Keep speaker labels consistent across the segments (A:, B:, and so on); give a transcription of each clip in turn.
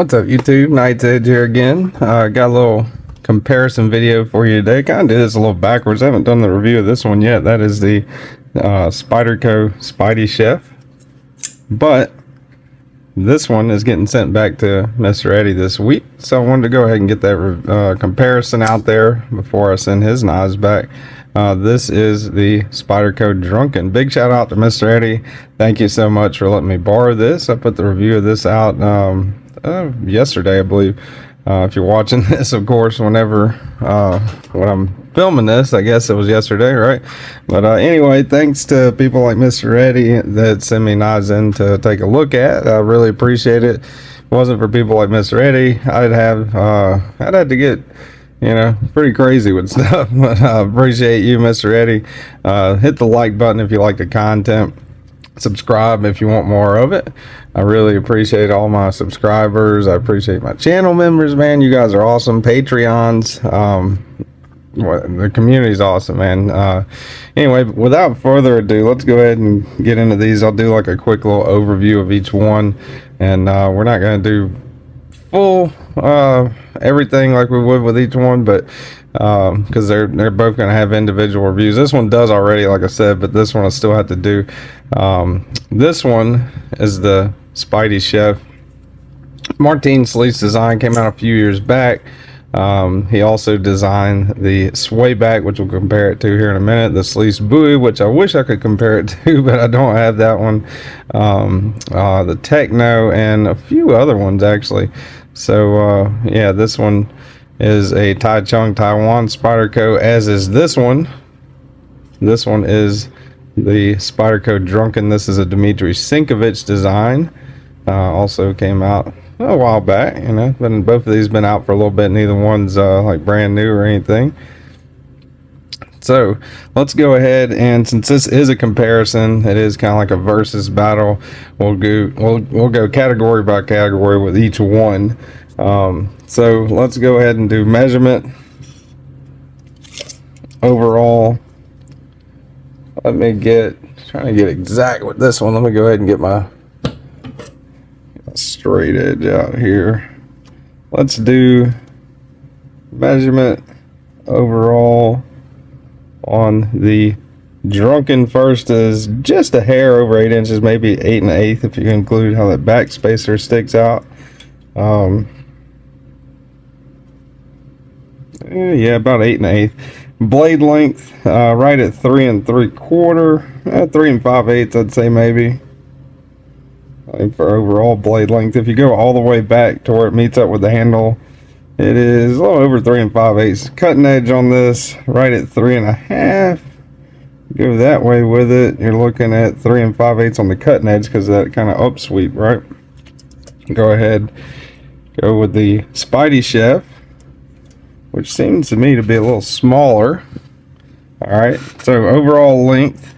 A: What's up, YouTube? Night's Edge here again. Got a little comparison video for you today. Kind of did this a little backwards. I haven't done the review of this one yet. That is the Spyderco SpydieChef. But this one is getting sent back to Mr. Eddie this week. So I wanted to go ahead and get that comparison out there before I send his knives back. This is the Spyderco Drunken. Big shout out to Mr. Eddie. Thank you so much for letting me borrow this. I put the review of this out yesterday, I believe. If you're watching this, of course, whenever when I'm filming this, I guess it was yesterday, right? But anyway, thanks to people like Mr. Eddie that send me knives in to take a look at. I really appreciate it. If it wasn't for people like Mr. Eddie, I'd have to get, you know, pretty crazy with stuff. But I appreciate you, Mr. Eddie. Hit the like button if you like the content. Subscribe if you want more of it. I really appreciate all my subscribers. I appreciate my channel members, man. You guys are awesome. Patreons. The community's awesome, man. Anyway, without further ado, let's go ahead and get into these. I'll do like a quick little overview of each one, and we're not going to do full everything like we would with each one, but because they're both going to have individual reviews. This one does already, like I said, but this one I still have to do. This one is the SpydieChef. Martin Sleece's design came out a few years back. He also designed the sway back, which we'll compare it to here in a minute. The Sleece buoy, which I wish I could compare it to, but I don't have that one. The Techno, and a few other ones actually. So yeah, this one is a Taichung Taiwan Spyderco, as is this one. This one is the Spyderco Drunken. This is a Dmitry Sinkovich design. Also came out a while back, you know, but both of these been out for a little bit. Neither one's like brand new or anything. So let's go ahead, and since this is a comparison, it is kind of like a versus battle. We'll go category by category with each one. So let's go ahead and do measurement overall. Let me trying to get exact with this one. Let me go ahead and get my straight edge out here. Let's do measurement overall on the Drunken. First is just a hair over 8 inches, maybe 8 1/8 if you include how that back spacer sticks out. Yeah, about 8 1/8. Blade length right at 3 3/4, 3 5/8, I'd say maybe. I think for overall blade length, if you go all the way back to where it meets up with the handle, it is a little over 3 5/8. Cutting edge on this right at 3 1/2. Go that way with it, you're looking at 3 5/8 on the cutting edge because of that kind of upsweep, right? Go ahead, go with the SpydieChef, which seems to me to be a little smaller. All right, so overall length,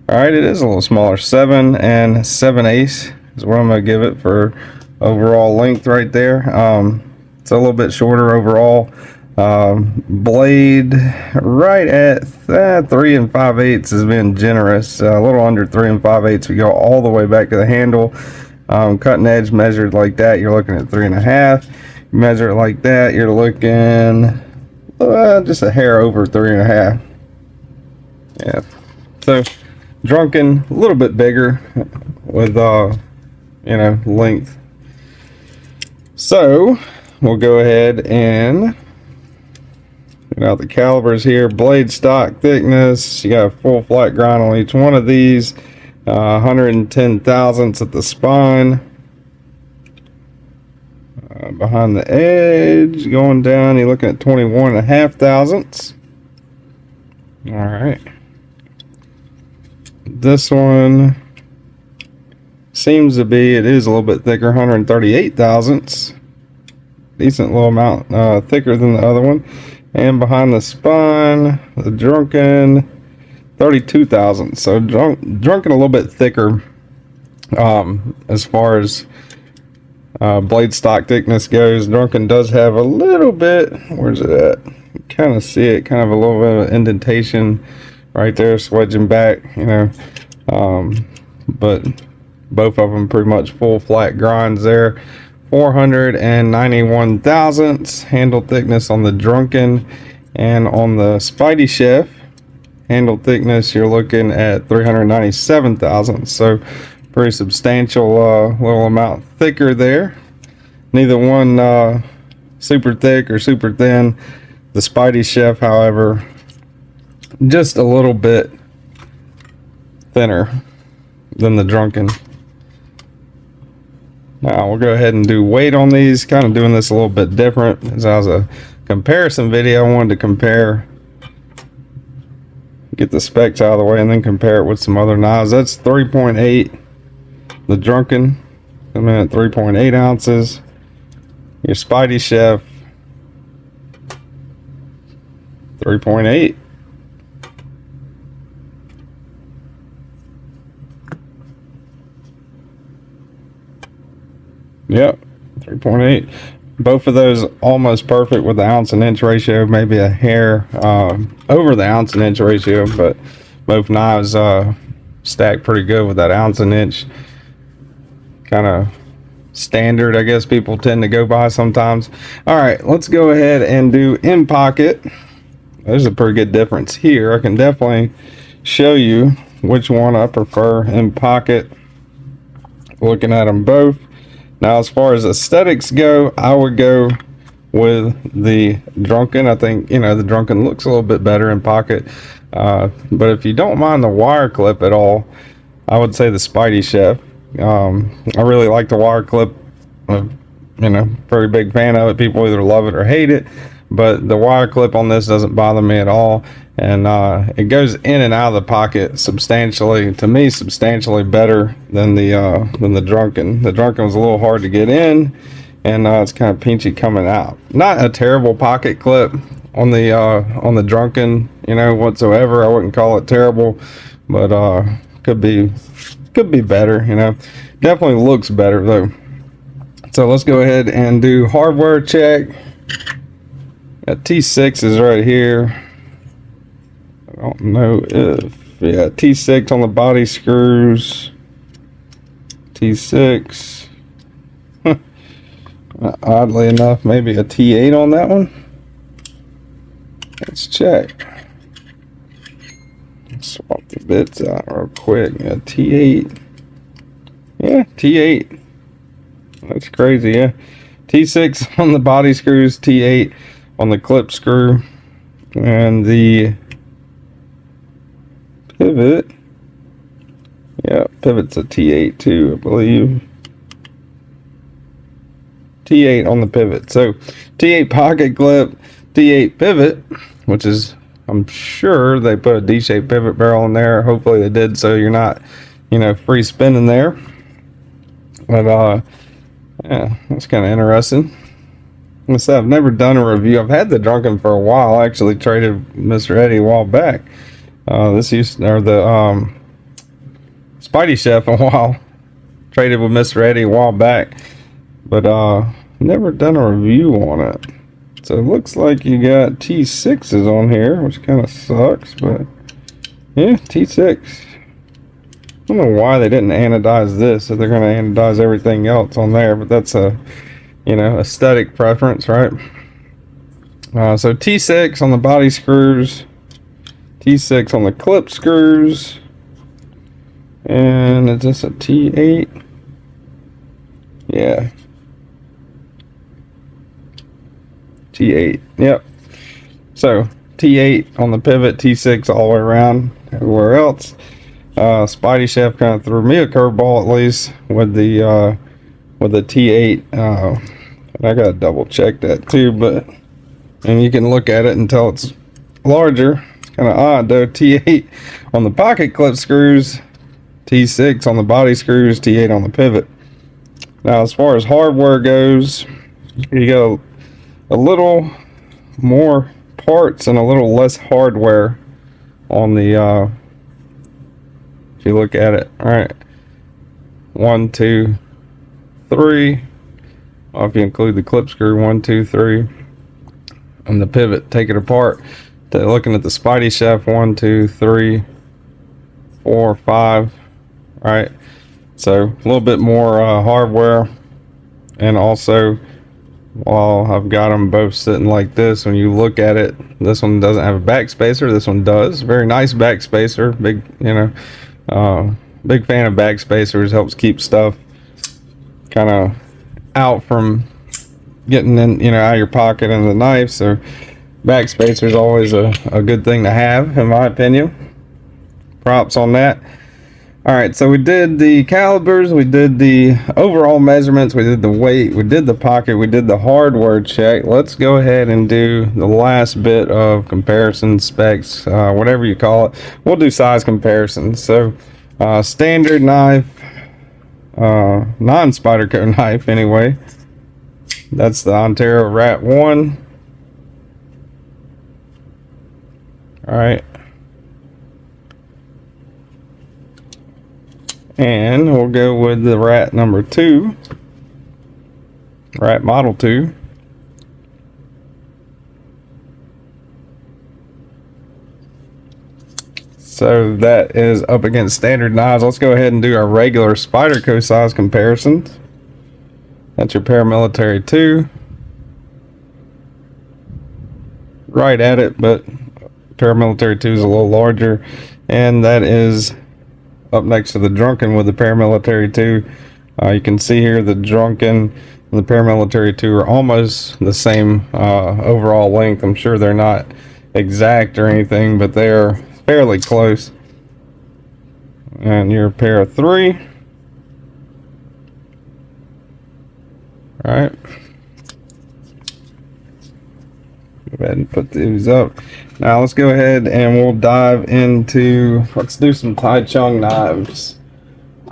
A: all right, it is a little smaller. 7 7/8 is what I'm gonna give it for overall length right there. It's a little bit shorter overall. Blade right at 3 5/8 has been generous. A little under 3 5/8. We go all the way back to the handle. Cutting edge measured like that, you're looking at 3 1/2. Measure it like that, you're looking just a hair over 3 1/2. Yeah, so Drunken a little bit bigger with you know, length. So we'll go ahead and get out the calibers here. Blade stock thickness, you got a full flat grind on each one of these. 110 thousandths at the spine. Behind the edge, going down, you're looking at 21 1/2 thousandths. All right. This one seems to be, it is a little bit thicker, 138 thousandths. Decent little amount thicker than the other one. And behind the spine, the Drunken, 32 thousandths. So Drunken a little bit thicker as far as blade stock thickness goes. Drunken does have a little bit, where's it at? You kind of see it, kind of a little bit of indentation right there, swedging back, you know. But both of them pretty much full flat grinds there. 491 thousandths. Handle thickness on the Drunken and on the SpydieChef, handle thickness, you're looking at 397 thousandths. So pretty substantial little amount thicker there. Neither one super thick or super thin. The SpydieChef, however, just a little bit thinner than the Drunken. Now we'll go ahead and do weight on these, kind of doing this a little bit different. As I was a comparison video, I wanted to compare, get the specs out of the way, and then compare it with some other knives. That's 3.8. The Drunken coming in at 3.8 ounces. Your SpydieChef 3.8. Yep, 3.8. Both of those almost perfect with the ounce and inch ratio, maybe a hair over the ounce and inch ratio, but both knives stack pretty good with that ounce and inch. Kind of standard, I guess people tend to go by sometimes. All right, let's go ahead and do in pocket. There's a pretty good difference here. I can definitely show you which one I prefer in pocket, looking at them both. Now, as far as aesthetics go, I would go with the Drunken. I think, you know, the Drunken looks a little bit better in pocket. But if you don't mind the wire clip at all, I would say the SpydieChef. I really like the wire clip. You know, very big fan of it. People either love it or hate it. But the wire clip on this doesn't bother me at all. And it goes in and out of the pocket substantially, to me, substantially better than the Drunken. The Drunken was a little hard to get in, and it's kind of pinchy coming out. Not a terrible pocket clip on the Drunken, you know, whatsoever. I wouldn't call it terrible, but could be better, you know. Definitely looks better though. So let's go ahead and do hardware check. Got T6 is right here. I don't know if, yeah, T6 on the body screws. T6. Oddly enough, maybe a T8 on that one. Let's check. Let's swap the bits out real quick. Yeah, T8. Yeah, T8. That's crazy, yeah. T6 on the body screws, T8 on the clip screw, and the pivot, yeah, pivot's a T8 too, I believe. T8 on the pivot. So T8 pocket clip, T8 pivot, which is, I'm sure they put a D-shaped pivot barrel in there. Hopefully they did, so you're not, you know, free spinning there. But yeah, that's kind of interesting. Like I said, I've never done a review. I've had the Drunken for a while. I actually traded Mr. Eddie a while back. The SpydieChef a while. Traded with Mr. Eddie a while back, but never done a review on it. So it looks like you got T6s on here, which kind of sucks, but yeah, T6. I don't know why they didn't anodize this, if they're going to anodize everything else on there, but that's a, you know, aesthetic preference, right? So T6 on the body screws, T6 on the clip screws, and is this a T8? Yeah, T8. Yep. So T8 on the pivot, T6 all the way around. Everywhere else, SpydieChef kind of threw me a curveball, at least with the T8. I gotta double check that too, but and you can look at it and tell it's larger. It's kind of odd though. T8 on the pocket clip screws, T6 on the body screws, T8 on the pivot. Now, as far as hardware goes, you got a little more parts and a little less hardware on the if you look at it. All right, 1, 2, 3. If you include the clip screw, 1, 2, 3, and the pivot, take it apart. Looking at the SpydieChef, 1, 2, 3, 4, 5. Right, so a little bit more hardware And also, while I've got them both sitting like this, when you look at it, this one doesn't have a backspacer, this one does. Very nice backspacer. Big, you know, big fan of backspacers. Helps keep stuff kind of out from getting in, you know, out of your pocket and the knife. So backspacer is always a good thing to have, in my opinion. Props on that. All right, so we did the calibers, we did the overall measurements, we did the weight, we did the pocket, we did the hardware check. Let's go ahead and do the last bit of comparison specs, whatever you call it. We'll do size comparisons. So standard knife, non-Spyderco knife anyway. That's the Ontario Rat 1. All right. And we'll go with the Rat number 2, Rat model 2. So that is up against standard knives. Let's go ahead and do our regular Spyderco size comparisons. That's your paramilitary 2. Right at it, but paramilitary 2 is a little larger. And that is up next to the Drunken with the paramilitary 2. You can see here the Drunken and the paramilitary 2 are almost the same overall length. I'm sure they're not exact or anything, but they're fairly close. And your pair of 3. All right. Go ahead and put these up. Now let's go ahead and we'll dive into, let's do some Tai Chung knives.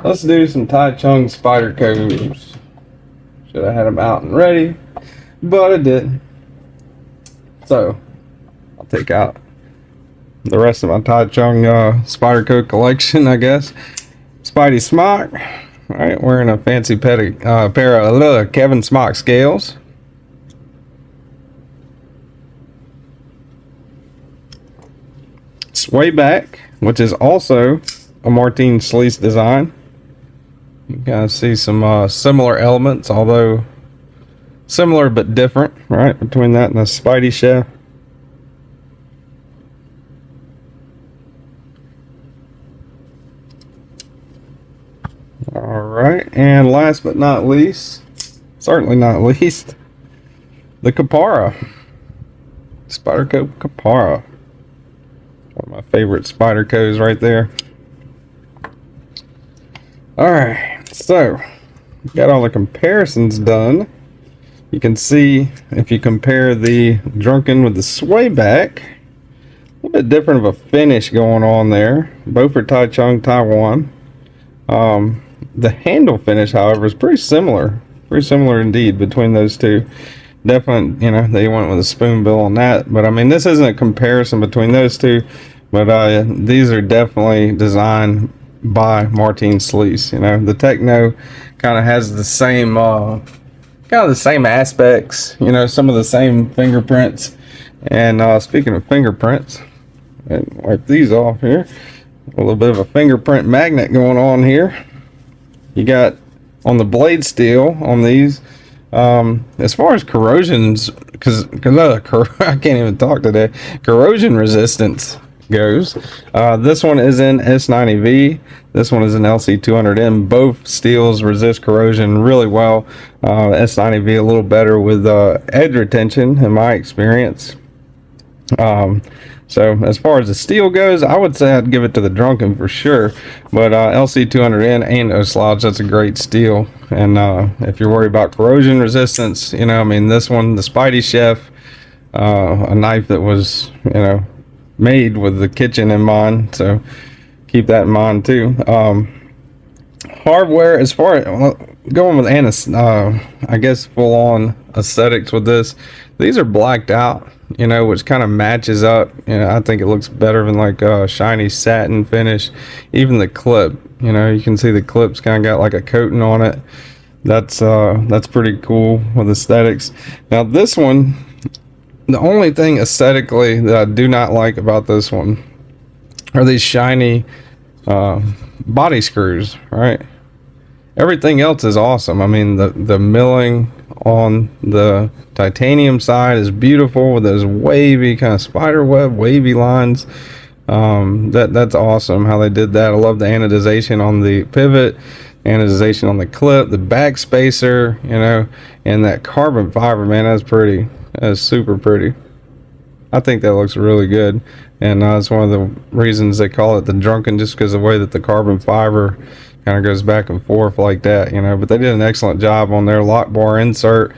A: Let's do some Tai Chung Spydercos. Should have had them out and ready, but I didn't. So I'll take out the rest of my Tai Chung Spyderco collection, I guess. Spidey Smock. All right, wearing a fancy pair of Kevin Smock scales. Sway back, which is also a Martin Sleece design. You guys see some similar elements, although similar but different, right, between that and the SpydieChef. All right, and last but not least, certainly not least, the Kapara, Spyderco Kapara. One of my favorite Spydercos right there. Alright, so got all the comparisons done. You can see if you compare the Drunken with the sway back, a little bit different of a finish going on there. Both are Tai Chung Taiwan. The handle finish, however, is pretty similar indeed between those two. Definitely, you know, they went with a spoon bill on that, but I mean, this isn't a comparison between those two, but these are definitely designed by Martin Sleece. You know, the Techno kind of has the same aspects, you know, some of the same fingerprints. And speaking of fingerprints, and wipe these off here, a little bit of a fingerprint magnet going on here. You got on the blade steel on these. As far as corrosions, because I can't even talk today, corrosion resistance goes, this one is in S90V, this one is in LC200M. Both steels resist corrosion really well. S90V a little better with edge retention in my experience. So as far as the steel goes, I would say I'd give it to the Drunken for sure, but LC200N ain't no slouch. That's a great steel. And if you're worried about corrosion resistance, you know, I mean, this one, the SpydieChef, a knife that was, you know, made with the kitchen in mind, so keep that in mind too. Hardware, as far as going with I guess full on aesthetics with this, these are blacked out, you know, which kind of matches up. You know, I think it looks better than like a shiny satin finish. Even the clip, you know, you can see the clip's kind of got like a coating on it. That's pretty cool with aesthetics. Now this one, the only thing aesthetically that I do not like about this one are these shiny body screws, right? everything else is awesome. I mean, the milling on the titanium side is beautiful with those wavy kind of spider web wavy lines. That's awesome how they did that. I love the anodization on the pivot, anodization on the clip, the back spacer, you know, and that carbon fiber, man, that's pretty. That's super pretty. I think that looks really good, and it's one of the reasons they call it the Drunken, just because of the way that the carbon fiber kind of goes back and forth like that, you know. But they did an excellent job on their lock bar insert,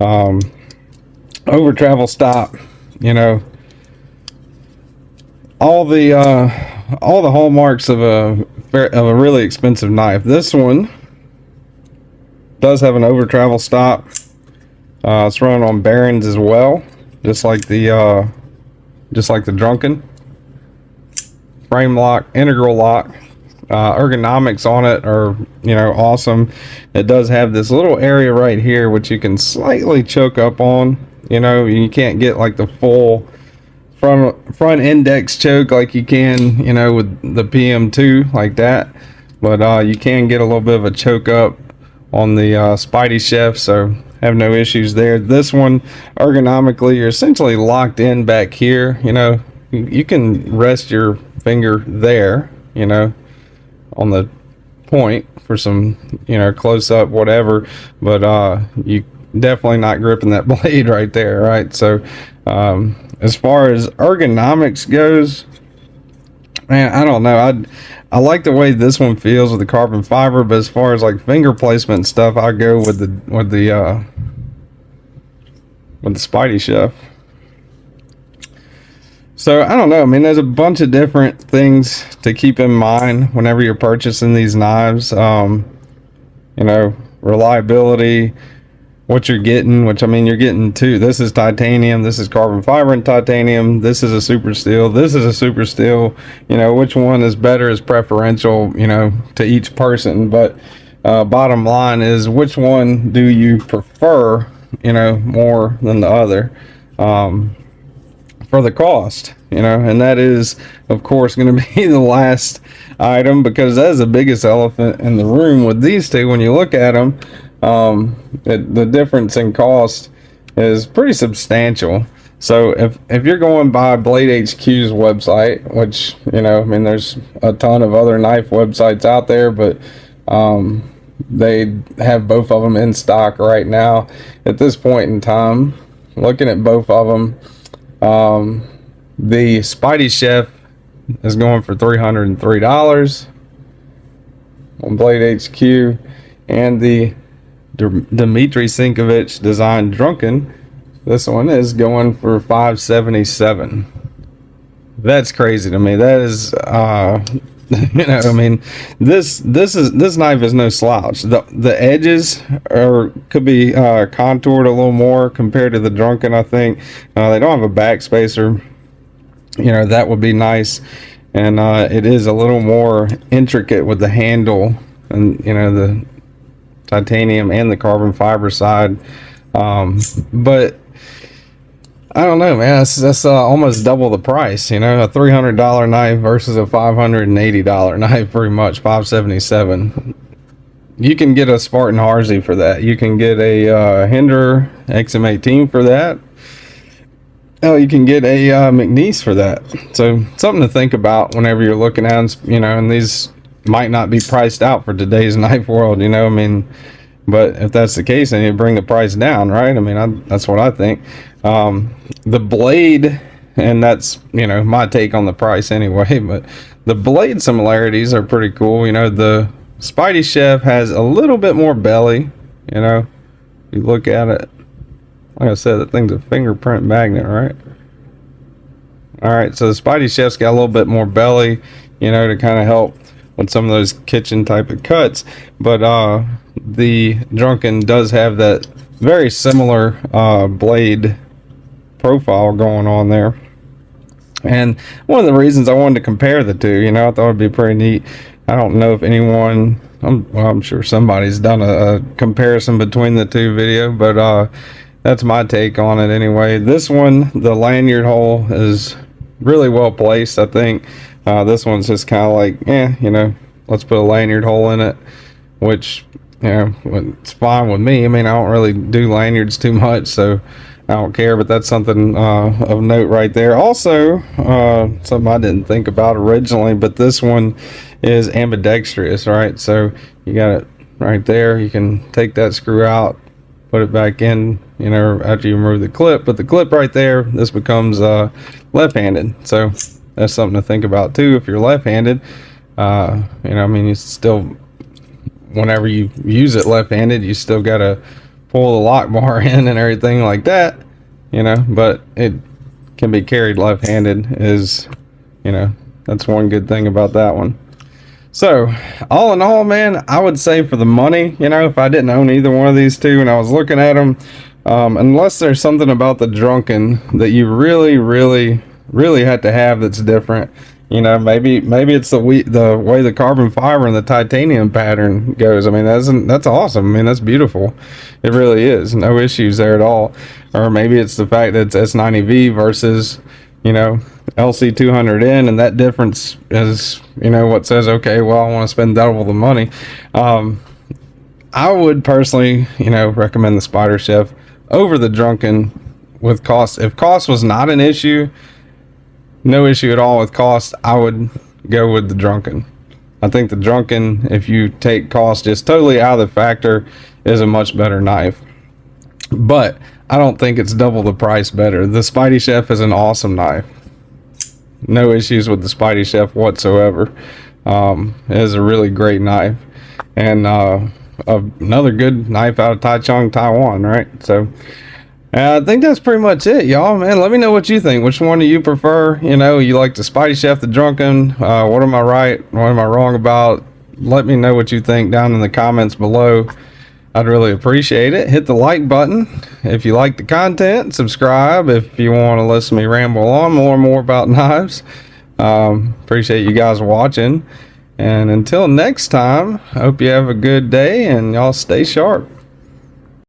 A: over travel stop, you know, all the hallmarks of a really expensive knife. This one does have an over travel stop. It's running on bearings as well, just like the Drunken. Frame lock, integral lock. Ergonomics on it are, you know, awesome. It does have this little area right here which you can slightly choke up on. You know, you can't get like the full front index choke like you can, you know, with the PM2 like that, but you can get a little bit of a choke up on the SpydieChef, so have no issues there. This one, ergonomically, you're essentially locked in back here. You know, you can rest your finger there, you know, on the point for some, you know, close up whatever, but you definitely not gripping that blade right there, right? So as far as ergonomics goes, man, I don't know. I like the way this one feels with the carbon fiber, but as far as like finger placement and stuff, I go with the SpydieChef. So I don't know. I mean, there's a bunch of different things to keep in mind whenever you're purchasing these knives. You know, reliability, what you're getting, which, I mean, you're getting two. This is titanium, this is carbon fiber and titanium, this is a super steel, this is a super steel. You know, which one is better is preferential, you know, to each person, but bottom line is, which one do you prefer, you know, more than the other, for the cost, you know? And that is, of course, going to be the last item, because that is the biggest elephant in the room with these two. When you look at them, the difference in cost is pretty substantial. So if you're going by BladeHQ's website, which, you know, I mean, there's a ton of other knife websites out there, but they have both of them in stock right now at this point in time. Looking at both of them, the SpydieChef is going for $303 on BladeHQ, and the Dmitry Sinkovich designed Drunken, this one is going for $577. That's crazy to me. That is you know, I mean, this knife is no slouch. The edges could be contoured a little more compared to the Drunken, I think. They don't have a back spacer, you know, that would be nice, and it is a little more intricate with the handle, and, you know, the titanium and the carbon fiber side, but I don't know, man. That's almost double the price, you know. A $300 knife versus a $580 knife, pretty much $577. You can get a Spartan Harsey for that. You can get a Hinder XM18 for that. Oh, you can get a McNeese for that. So something to think about whenever you're looking at, you know, and these might not be priced out for today's knife world, you know. I mean, but if that's the case, then you bring the price down, right? I mean, that's what I think. The blade, and that's, you know, my take on the price anyway, but the blade similarities are pretty cool. You know, the SpydieChef has a little bit more belly, you know. You look at it, like I said, that thing's a fingerprint magnet, right? All right, so the SpydieChef's got a little bit more belly, you know, to kind of help with some of those kitchen type of cuts, but the Drunken does have that very similar blade profile going on there. And one of the reasons I wanted to compare the two, you know, I thought it'd be pretty neat. I don't know if anyone, I'm sure somebody's done a comparison between the two video, but that's my take on it anyway. This one, the lanyard hole is really well placed, I think. This one's just kind of like, you know, let's put a lanyard hole in it. which, you know, it's fine with me. I mean, I don't really do lanyards too much, so I don't care, but that's something of note right there. Also, something I didn't think about originally, but this one is ambidextrous, right? So you got it right there. You can take that screw out, put it back in, you know, after you remove the clip. But the clip right there, this becomes left-handed. So that's something to think about too if you're left-handed. You know, I mean, you still, whenever you use it left-handed, you still got to pull the lock bar in and everything like that, you know, but it can be carried left-handed is, you know, that's one good thing about that one. So all in all, man, I would say for the money, you know, if I didn't own either one of these two and I was looking at them, unless there's something about the Drunken that you really had to have that's different, you know, maybe it's the way the carbon fiber and the titanium pattern goes. I mean, that's awesome. I mean, that's beautiful. It really is. No issues there at all. Or maybe it's the fact that it's S90V versus, you know, LC200N, and that difference is, you know, what says, okay, well, I want to spend double the money. I would personally, you know, recommend the SpydieChef over the Drunken with cost. If cost was not an issue, no issue at all with cost, I would go with the Drunken. I think the Drunken, if you take cost just totally out of the factor, is a much better knife. But I don't think it's double the price better. The SpydieChef is an awesome knife. No issues with the SpydieChef whatsoever. It is a really great knife. And another good knife out of Taichung, Taiwan, right? So I think that's pretty much it, y'all, man. Let me know what you think. Which one do you prefer? You know, you like the SpydieChef, the Drunken? What am I right? What am I wrong about? Let me know what you think down in the comments below. I'd really appreciate it. Hit the like button if you like the content. Subscribe if you want to listen to me ramble on more and more about knives. Appreciate you guys watching. And until next time, hope you have a good day and y'all stay sharp.